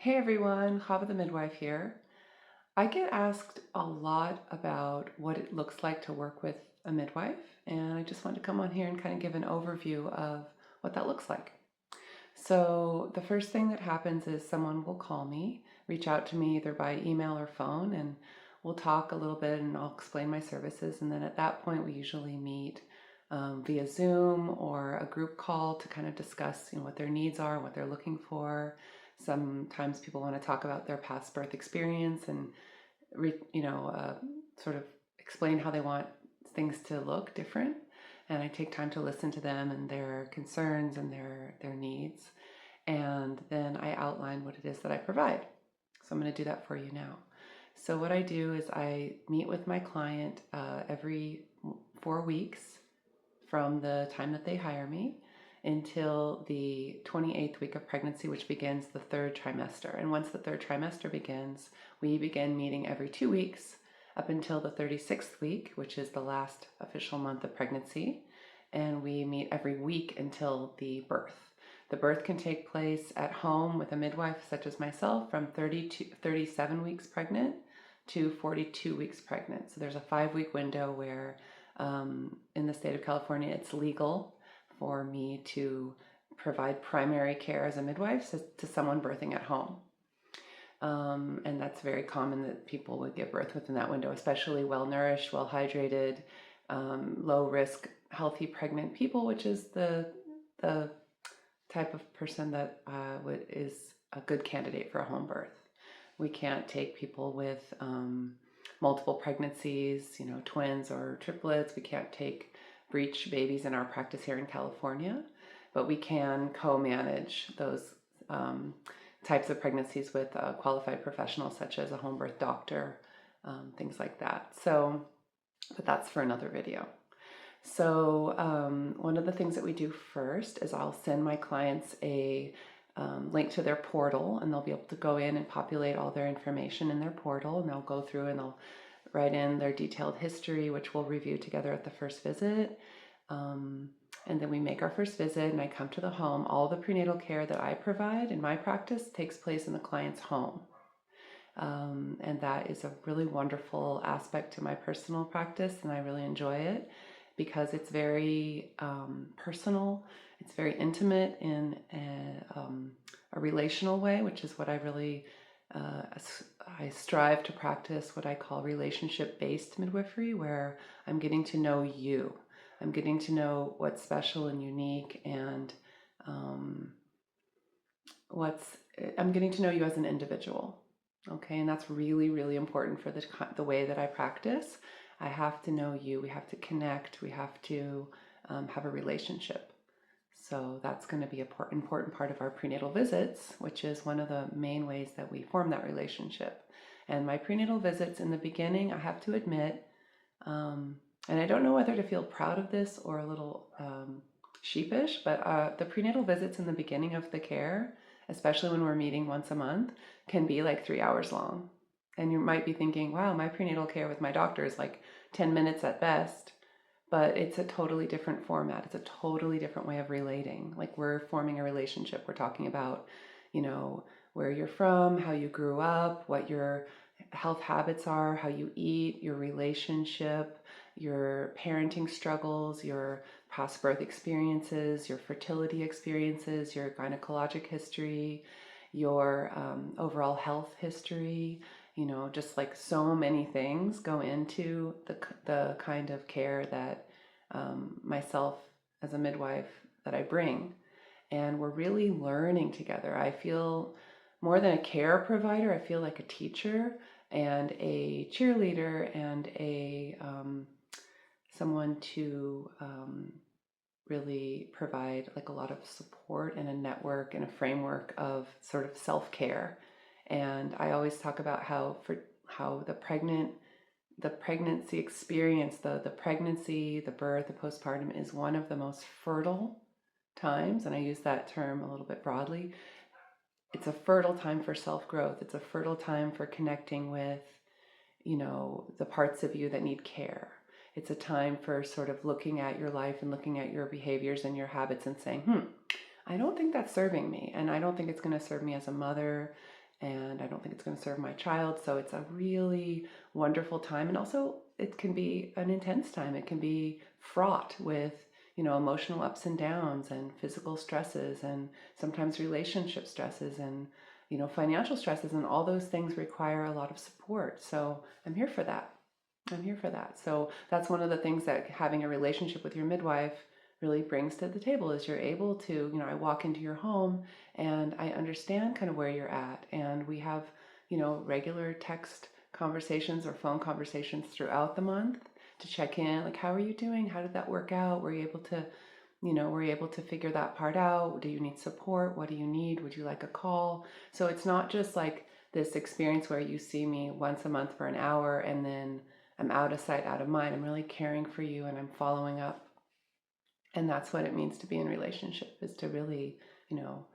Hey everyone, Chavah the Midwife here. I get asked a lot about what it looks like to work with a midwife, and I just wanted to come on here and kind of give an overview of what that looks like. So the first thing that happens is someone will call me, reach out to me either by email or phone, and we'll talk a little bit and I'll explain my services. And then at that point, we usually meet via Zoom or a group call to kind of discuss, what their needs are, what they're looking for. Sometimes people want to talk about their past birth experience and, sort of explain how they want things to look different. And I take time to listen to them and their concerns and their needs. And then I outline what it is that I provide. So I'm going to do that for you now. So what I do is I meet with my client every 4 weeks from the time that they hire me until the 28th week of pregnancy, which begins the third trimester. And once the third trimester begins, we begin meeting every 2 weeks up until the 36th week, which is the last official month of pregnancy. And we meet every week until the birth. The birth can take place at home with a midwife such as myself from 30 to 37 weeks pregnant to 42 weeks pregnant. So there's a 5-week window where in the state of California, it's legal for me to provide primary care as a midwife to someone birthing at home. And that's very common that people would give birth within that window, especially well-nourished, well-hydrated, low-risk, healthy pregnant people, which is the type of person that is a good candidate for a home birth. We can't take people with multiple pregnancies, twins or triplets. We can't take breech babies in our practice here in California, but we can co-manage those types of pregnancies with qualified professionals such as a home birth doctor, things like that. So, but that's for another video. So one of the things that we do first is I'll send my clients a link to their portal, and they'll be able to go in and populate all their information in their portal, and they'll go through and they'll write in their detailed history, which we'll review together at the first visit. And then we make our first visit and I come to the home. All the prenatal care that I provide in my practice takes place in the client's home. And that is a really wonderful aspect to my personal practice, and I really enjoy it because it's very personal. It's very intimate in a relational way, which is what I really I strive to practice what I call relationship-based midwifery, where I'm getting to know you. I'm getting to know what's special and unique, and I'm getting to know you as an individual. Okay, and that's really, really important for the way that I practice. I have to know you. We have to connect. We have to have a relationship. So that's going to be an important part of our prenatal visits, which is one of the main ways that we form that relationship. And my prenatal visits in the beginning, I have to admit, and I don't know whether to feel proud of this or a little sheepish, but the prenatal visits in the beginning of the care, especially when we're meeting once a month, can be like 3 hours long. And you might be thinking, wow, my prenatal care with my doctor is like 10 minutes at best. But it's a totally different format. It's a totally different way of relating. Like, we're forming a relationship. We're talking about, where you're from, how you grew up, what your health habits are, how you eat, your relationship, your parenting struggles, your past birth experiences, your fertility experiences, your gynecologic history, your overall health history. Just like so many things go into the kind of care that myself as a midwife that I bring. And we're really learning together. I feel more than a care provider, I feel like a teacher and a cheerleader and a someone to really provide like a lot of support and a network and a framework of sort of self-care. And I always talk about how the pregnancy experience, the pregnancy, the birth, the postpartum is one of the most fertile times, and I use that term a little bit broadly. It's a fertile time for self-growth. It's a fertile time for connecting with, the parts of you that need care. It's a time for sort of looking at your life and looking at your behaviors and your habits and saying, I don't think that's serving me, and I don't think it's going to serve me as a mother, and I don't think it's going to serve my child. So it's a really wonderful time. And also it can be an intense time. It can be fraught with, emotional ups and downs and physical stresses and sometimes relationship stresses and, financial stresses, and all those things require a lot of support. So I'm here for that. I'm here for that. So that's one of the things that having a relationship with your midwife really brings to the table is you're able to, I walk into your home and I understand kind of where you're at. And we have, regular text conversations or phone conversations throughout the month to check in, like, how are you doing? How did that work out? Were you able to, figure that part out? Do you need support? What do you need? Would you like a call? So it's not just like this experience where you see me once a month for an hour and then I'm out of sight, out of mind. I'm really caring for you and I'm following up. And that's what it means to be in relationship, is to really, to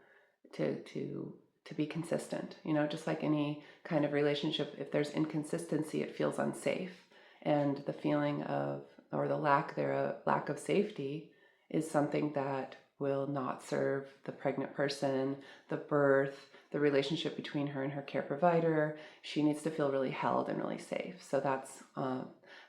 be consistent. Just like any kind of relationship, if there's inconsistency, it feels unsafe. And the feeling of, or the lack of safety is something that will not serve the pregnant person, the birth, the relationship between her and her care provider. She needs to feel really held and really safe. So that's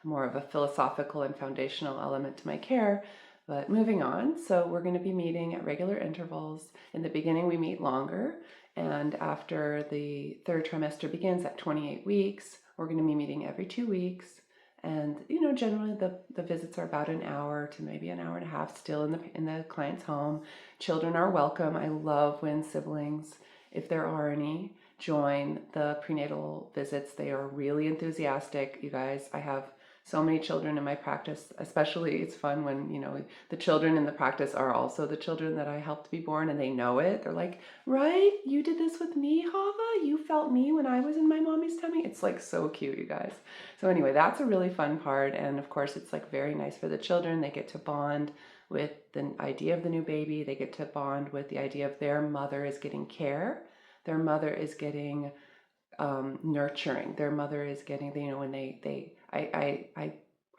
more of a philosophical and foundational element to my care. But moving on, so we're going to be meeting at regular intervals. In the beginning, we meet longer. And after the third trimester begins at 28 weeks, we're going to be meeting every 2 weeks. And, generally the visits are about an hour to maybe an hour and a half still in the client's home. Children are welcome. I love when siblings, if there are any, join the prenatal visits. They are really enthusiastic. You guys, I have so many children in my practice, especially it's fun when, the children in the practice are also the children that I helped be born, and they know it. They're like, right, you did this with me, Chavah? You felt me when I was in my mommy's tummy? It's like so cute, you guys. So anyway, that's a really fun part. And of course, it's like very nice for the children. They get to bond with the idea of the new baby. They get to bond with the idea of their mother is getting care. Their mother is getting nurturing. Their mother is getting, when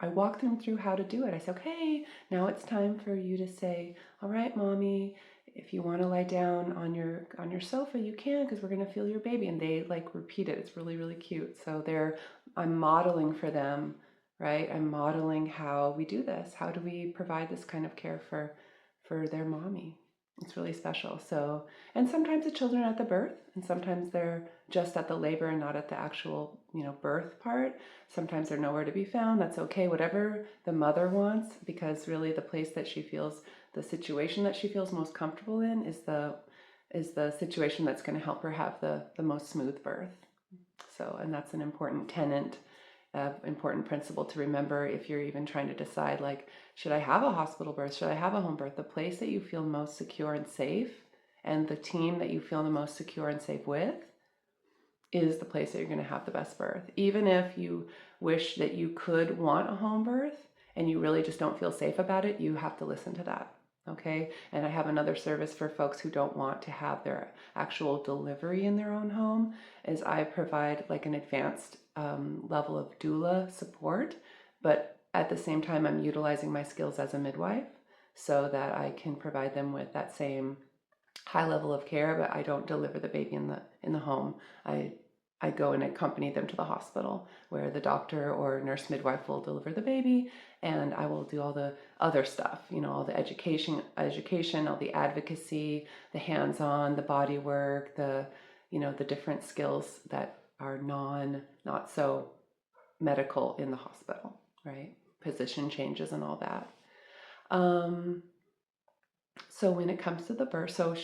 I walk them through how to do it. I say, okay, now it's time for you to say, all right, mommy, if you want to lie down on your sofa, you can, because we're going to feel your baby. And they like repeat it. It's really, really cute. So I'm modeling for them, right? I'm modeling how we do this. How do we provide this kind of care for their mommy? It's really special. So, and sometimes the children are at the birth, and sometimes they're just at the labor and not at the actual, birth part. Sometimes they're nowhere to be found. That's okay. Whatever the mother wants, because really the place that she feels, the situation that she feels most comfortable in is the situation that's going to help her have the most smooth birth. So, and that's an important tenet, important principle to remember if you're even trying to decide, like, should I have a hospital birth? Should I have a home birth? The place that you feel most secure and safe, and the team that you feel the most secure and safe with, is the place that you're going to have the best birth. Even if you wish that you could want a home birth and you really just don't feel safe about it, you have to listen to that. Okay. And I have another service for folks who don't want to have their actual delivery in their own home, is I provide like an advanced level of doula support, but at the same time, I'm utilizing my skills as a midwife so that I can provide them with that same high level of care, but I don't deliver the baby in the home. I go and accompany them to the hospital where the doctor or nurse midwife will deliver the baby, and I will do all the other stuff, all the education, all the advocacy, the hands-on, the body work, the different skills that are not so medical in the hospital, right? Position changes and all that. So when it comes to the birth, so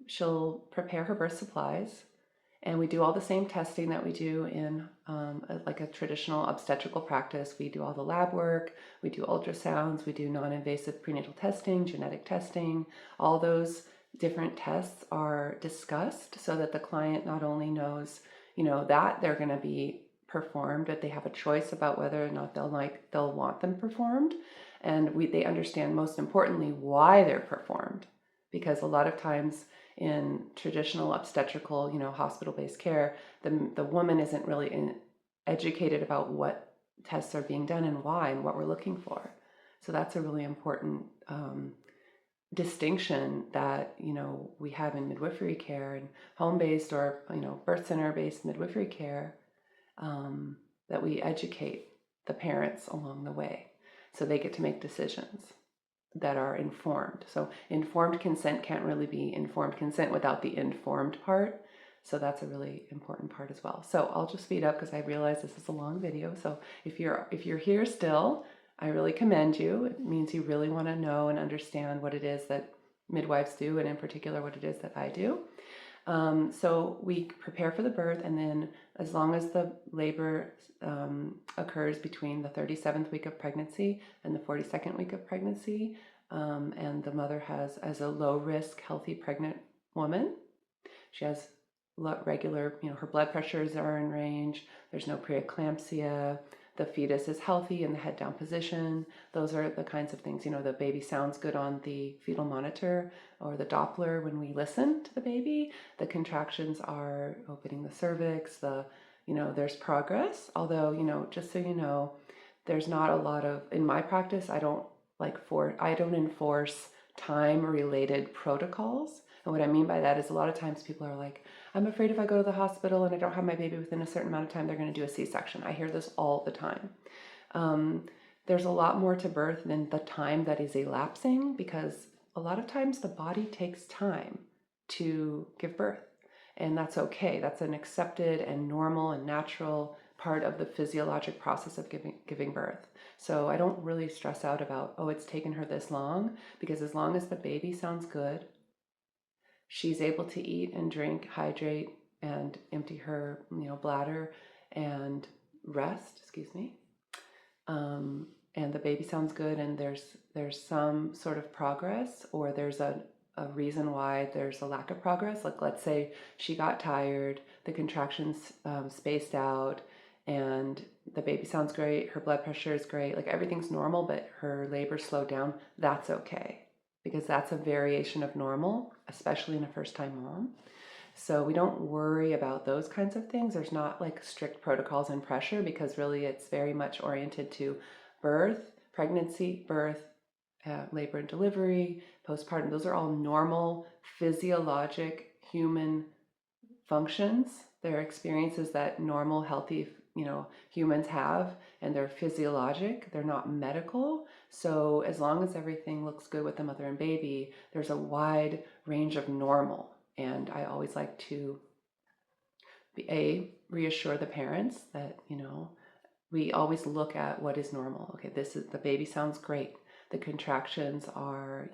she'll prepare her birth supplies, and we do all the same testing that we do in like a traditional obstetrical practice. We do all the lab work, we do ultrasounds, we do non-invasive prenatal testing, genetic testing. All those different tests are discussed so that the client not only knows, that they're going to be performed, but they have a choice about whether or not they'll want them performed. And they understand, most importantly, why they're performed. Because a lot of times in traditional obstetrical, hospital-based care, the woman isn't really educated about what tests are being done and why and what we're looking for. So that's a really important distinction that, we have in midwifery care and home-based or, birth center-based midwifery care, that we educate the parents along the way so they get to make decisions that are informed. So informed consent can't really be informed consent without the informed part. So that's a really important part as well. So I'll just speed up because I realize this is a long video. So if you're here still, I really commend you. It means you really want to know and understand what it is that midwives do, and in particular what it is that I do. So we prepare for the birth, and then as long as the labor occurs between the 37th week of pregnancy and the 42nd week of pregnancy, and the mother has, as a low risk, healthy pregnant woman, she has regular, her blood pressures are in range, there's no preeclampsia, the fetus is healthy in the head down position. Those are the kinds of things, the baby sounds good on the fetal monitor or the Doppler when we listen to the baby. The contractions are opening the cervix, there's progress. Although, just so you know, there's not a lot of, in my practice, I don't enforce time related protocols. And what I mean by that is a lot of times people are like, I'm afraid if I go to the hospital and I don't have my baby within a certain amount of time, they're going to do a C-section. I hear this all the time. There's a lot more to birth than the time that is elapsing, because a lot of times the body takes time to give birth. And that's okay. That's an accepted and normal and natural part of the physiologic process of giving birth. So I don't really stress out about, it's taken her this long, because as long as the baby sounds good, she's able to eat and drink, hydrate, and empty her, bladder and rest, and the baby sounds good, and there's some sort of progress, or there's a reason why there's a lack of progress. Like, let's say she got tired, the contractions spaced out, and the baby sounds great, her blood pressure is great, like everything's normal, but her labor slowed down. That's okay, because that's a variation of normal, especially in a first-time mom. So we don't worry about those kinds of things. There's not like strict protocols and pressure, because really it's very much oriented to birth, pregnancy, birth, labor and delivery, postpartum. Those are all normal, physiologic human functions. They're experiences that normal, healthy, humans have, and they're physiologic. They're not medical. So as long as everything looks good with the mother and baby, there's a wide range of normal. And I always like to reassure the parents that, we always look at what is normal. Okay, the baby sounds great. The contractions are,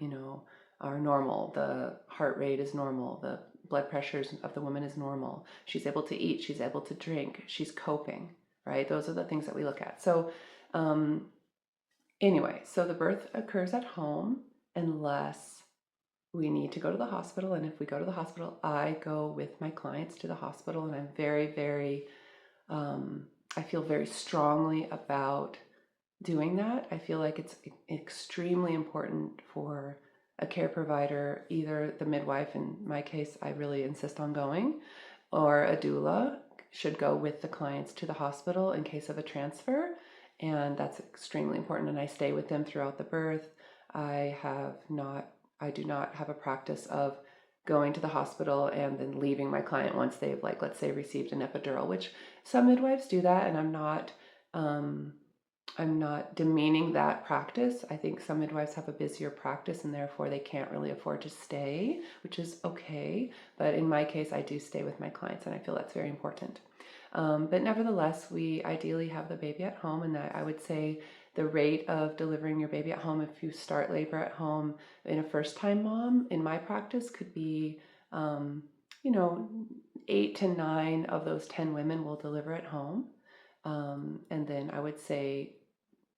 are normal. The heart rate is normal. The blood pressures of the woman is normal. She's able to eat. She's able to drink. She's coping, right? Those are the things that we look at. So anyway, so the birth occurs at home unless we need to go to the hospital. And if we go to the hospital, I go with my clients to the hospital, and I'm very, very, I feel very strongly about doing that. I feel like it's extremely important for a care provider, either the midwife, in my case, I really insist on going, or a doula should go with the clients to the hospital in case of a transfer. And that's extremely important. And I stay with them throughout the birth. I do not have a practice of going to the hospital and then leaving my client once they've, like, let's say, received an epidural, which some midwives do that, and I'm not demeaning that practice. I think some midwives have a busier practice and therefore they can't really afford to stay, which is okay. But in my case, I do stay with my clients, and I feel that's very important. But nevertheless, we ideally have the baby at home, and I would say the rate of delivering your baby at home, if you start labor at home in a first-time mom, in my practice, could be, 8 to 9 of those 10 women will deliver at home. And then I would say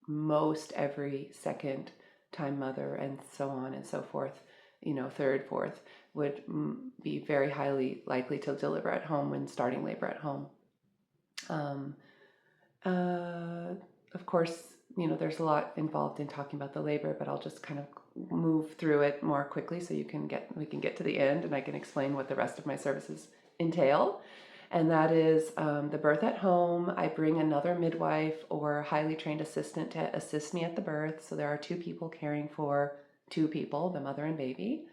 most every second time mother, and so on and so forth, third, fourth, would be very highly likely to deliver at home when starting labor at home. Of course, there's a lot involved in talking about the labor, but I'll just kind of move through it more quickly so we can get to the end, and I can explain what the rest of my services entail. And that is the birth at home. I bring another midwife or highly trained assistant to assist me at the birth. So there are 2 people caring for two people, the mother and baby.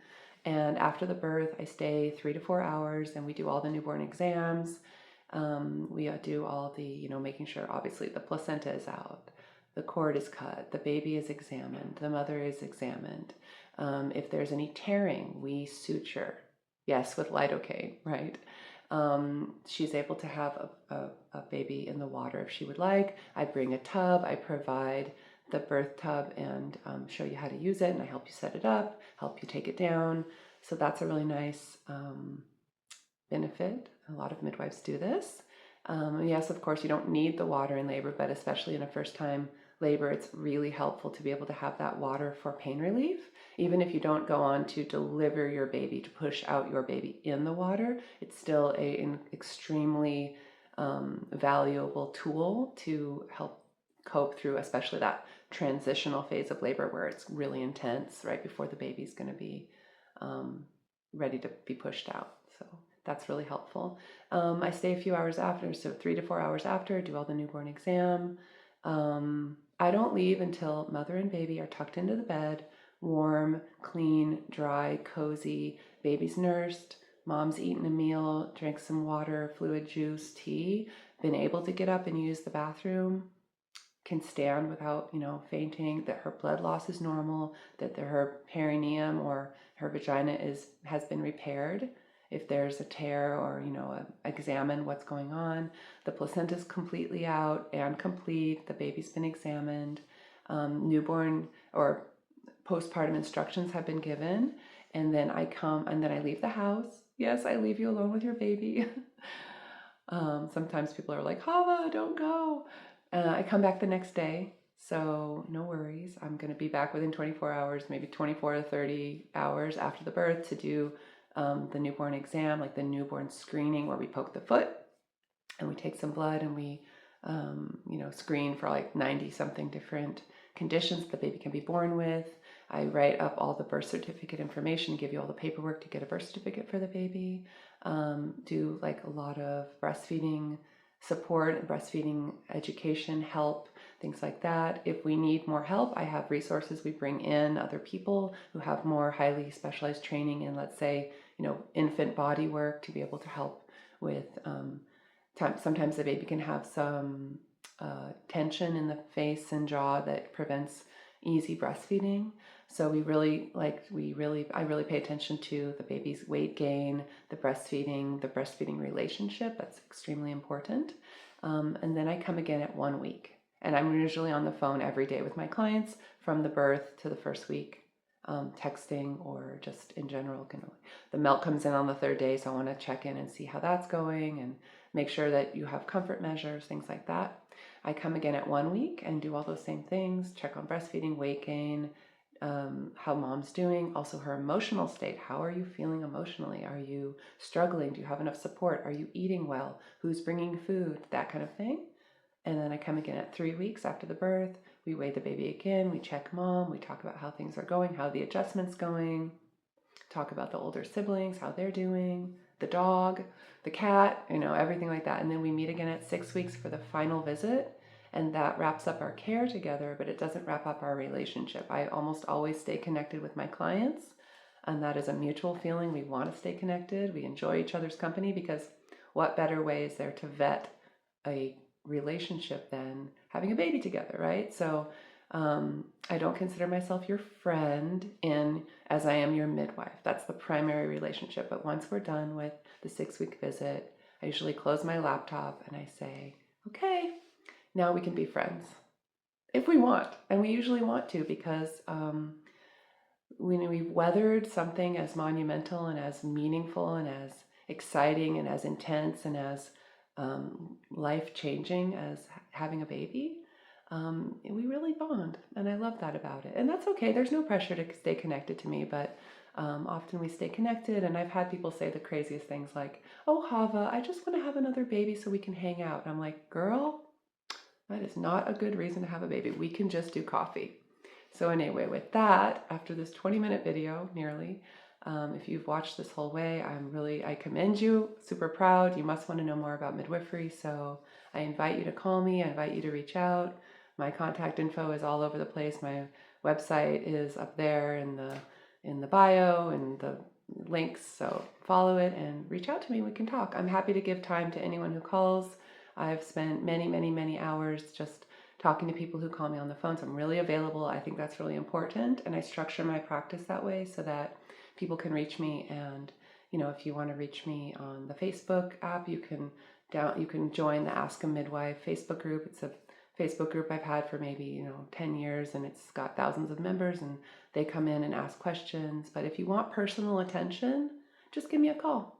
And after the birth, I stay 3 to 4 hours and we do all the newborn exams. We do all the, making sure obviously the placenta is out, the cord is cut, the baby is examined, the mother is examined. If there's any tearing, we suture. Yes, with lidocaine, right? She's able to have a baby in the water if she would like. I bring a tub, I provide the birth tub and show you how to use it, and I help you set it up, help you take it down. So that's a really nice benefit. A lot of midwives do this. Yes, of course, you don't need the water in labor, but especially in a first-time labor, it's really helpful to be able to have that water for pain relief. Even if you don't go on to deliver your baby, to push out your baby in the water, it's still an extremely valuable tool to help cope through, especially that transitional phase of labor where it's really intense right before the baby's going to be ready to be pushed out. So that's really helpful. I stay a few hours after, so 3 to 4 hours after, do all the newborn exam. I don't leave until mother and baby are tucked into the bed, warm, clean, dry, cozy, baby's nursed, mom's eaten a meal, drank some water, fluid, juice, tea, been able to get up and use the bathroom, can stand without, fainting, that her blood loss is normal, that her perineum or her vagina has been repaired. If there's a tear or, examine what's going on. The placenta is completely out and complete. The baby's been examined. Newborn or postpartum instructions have been given. And then I come and then I leave the house. Yes, I leave you alone with your baby. Sometimes people are like, Chavah, don't go. I come back the next day. So no worries. I'm going to be back within 24 hours, maybe 24 to 30 hours after the birth to do the newborn exam, like the newborn screening where we poke the foot and we take some blood and we, screen for like 90 something different conditions the baby can be born with. I write up all the birth certificate information, give you all the paperwork to get a birth certificate for the baby, do like a lot of breastfeeding support and breastfeeding education, help, things like that. If we need more help, I have resources. We bring in other people who have more highly specialized training in, let's say, infant body work to be able to help with sometimes the baby can have some tension in the face and jaw that prevents easy breastfeeding. So I really pay attention to the baby's weight gain, the breastfeeding relationship. That's extremely important. And then I come again at 1 week. And I'm usually on the phone every day with my clients from the birth to the first week, texting or just in general. The milk comes in on the 3rd day, so I want to check in and see how that's going and make sure that you have comfort measures, things like that. I come again at 1 week and do all those same things, check on breastfeeding, weight gain, how mom's doing, also her emotional state. How are you feeling emotionally? Are you struggling? Do you have enough support? Are you eating well? Who's bringing food? That kind of thing. And then I come again at 3 weeks after the birth. We weigh the baby again. We check mom. We talk about how things are going, how the adjustment's going. Talk about the older siblings, how they're doing, the dog, the cat, everything like that. And then we meet again at 6 weeks for the final visit. And that wraps up our care together, but it doesn't wrap up our relationship. I almost always stay connected with my clients. And that is a mutual feeling. We want to stay connected. We enjoy each other's company because what better way is there to vet a relationship than having a baby together, right? So I don't consider myself your friend as I am your midwife. That's the primary relationship. But once we're done with the 6-week visit, I usually close my laptop and I say, okay, now we can be friends if we want. And we usually want to because when we've weathered something as monumental and as meaningful and as exciting and as intense and as life-changing as having a baby, we really bond, and I love that about it. And that's okay. There's no pressure to stay connected to me, but often we stay connected, and I've had people say the craziest things like, oh, Chavah, I just want to have another baby so we can hang out. And I'm like, girl, that is not a good reason to have a baby. We can just do coffee. So anyway, with that, after this 20-minute video, nearly, if you've watched this whole way, I commend you, super proud. You must want to know more about midwifery, so I invite you to call me. I invite you to reach out. My contact info is all over the place. My website is up there in the bio and the links. So follow it and reach out to me. We can talk. I'm happy to give time to anyone who calls. I've spent many, many, many hours just talking to people who call me on the phone. So I'm really available. I think that's really important. And I structure my practice that way so that people can reach me. And, if you want to reach me on the Facebook app, you can join the Ask a Midwife Facebook group. It's a Facebook group I've had for maybe 10 years, and it's got thousands of members, and they come in and ask questions. But if you want personal attention, just give me a call.